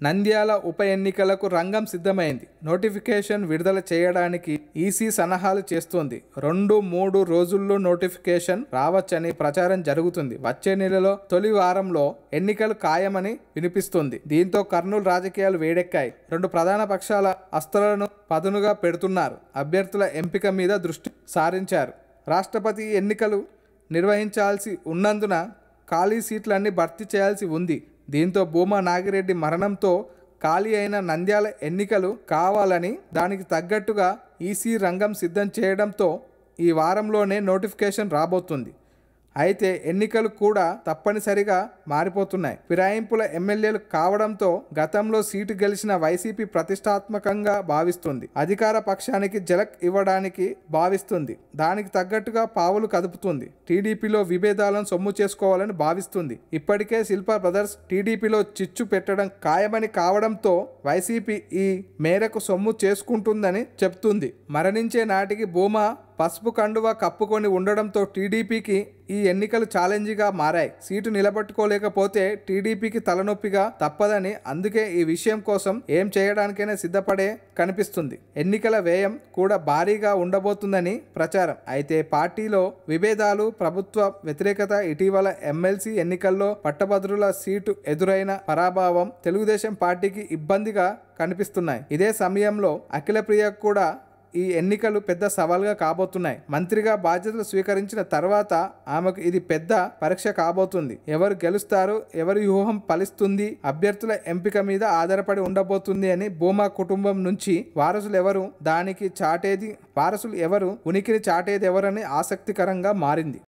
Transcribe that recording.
నంద్యాల ఉప ఎన్నికలకు రంగం సిద్ధమైంది. నోటిఫికేషన్ విడుదల చేయడానికి ఈసీ సన్నాహాలు చేస్తోంది. 2-3 రోజుల్లో నోటిఫికేషన్ రావచ్చని ప్రచారం జరుగుతుంది. వచ్చే నెలలో తొలి వారంలో ఎన్నికలు ఖాయమని వినిపిస్తుంది. దీంతో కర్నూలు రాజకీయాలు వేడెక్కాయి. 2 ప్రధాన పక్షాల అస్త్రాలను పదునుగా పెడుతున్నారు. అభ్యర్థుల ఎంపిక మీద దృష్టి సారించారు. రాష్ట్రపతి ఎన్నికలు నిర్వహించాల్సి ఉన్నందున ఖాళీ సీట్లన్నీ భర్తీ చేయాల్సి ఉంది. దీంతో భూమా నాగిరెడ్డి మరణంతో ఖాళీ అయిన నంద్యాల ఎన్నికలు కావాలని దానికి తగ్గట్టుగా ఈసీ రంగం సిద్ధం చేయడంతో ఈ వారంలోనే నోటిఫికేషన్ రాబోతుంది. అయితే ఎన్నికలు కూడా తప్పనిసరిగా మారిపోతున్నాయి. ఫిరాయింపుల ఎమ్మెల్యేలు కావడంతో గతంలో సీటు గెలిచిన వైసీపీ ప్రతిష్టాత్మకంగా భావిస్తుంది. అధికార పక్షానికి జలక్ ఇవ్వడానికి భావిస్తుంది. దానికి తగ్గట్టుగా పావులు కదుపుతుంది. టీడీపీలో విభేదాలను సొమ్ము చేసుకోవాలని భావిస్తుంది. ఇప్పటికే శిల్పా బ్రదర్స్ టీడీపీలో చిచ్చు పెట్టడం ఖాయమని కావడంతో వైసీపీ ఈ మేరకు సొమ్ము చేసుకుంటుందని చెప్తుంది. మరణించే నాటికి భూమా పసుపు కండువా కప్పుకొని ఉండడంతో టీడీపీకి ఈ ఎన్నికలు ఛాలెంజ్గా మారాయి. సీటు నిలబెట్టుకోలేకపోతే టీడీపీకి తలనొప్పిగా తప్పదని, అందుకే ఈ విషయం కోసం ఏం చేయడానికైనా సిద్ధపడే కనిపిస్తుంది. ఎన్నికల వ్యయం కూడా భారీగా ఉండబోతుందని ప్రచారం. అయితే పార్టీలో విభేదాలు, ప్రభుత్వ వ్యతిరేకత, ఇటీవల ఎమ్మెల్సీ ఎన్నికల్లో పట్టభద్రుల సీటు ఎదురైన పరాభవం తెలుగుదేశం పార్టీకి ఇబ్బందిగా కనిపిస్తున్నాయి. ఇదే సమయంలో అఖిలప్రియ కూడా ఈ ఎన్నికలు పెద్ద సవాల్గా కాబోతున్నాయి. మంత్రిగా బాధ్యతలు స్వీకరించిన తర్వాత ఆమెకు ఇది పెద్ద పరీక్ష కాబోతుంది. ఎవరు గెలుస్తారు, ఎవరి వ్యూహం ఫలిస్తుంది, అభ్యర్థుల ఎంపిక మీద ఆధారపడి ఉండబోతుంది అని భూమా కుటుంబం నుంచి వారసులు ఎవరు ఉనికిని చాటేది ఎవరని ఆసక్తికరంగా మారింది.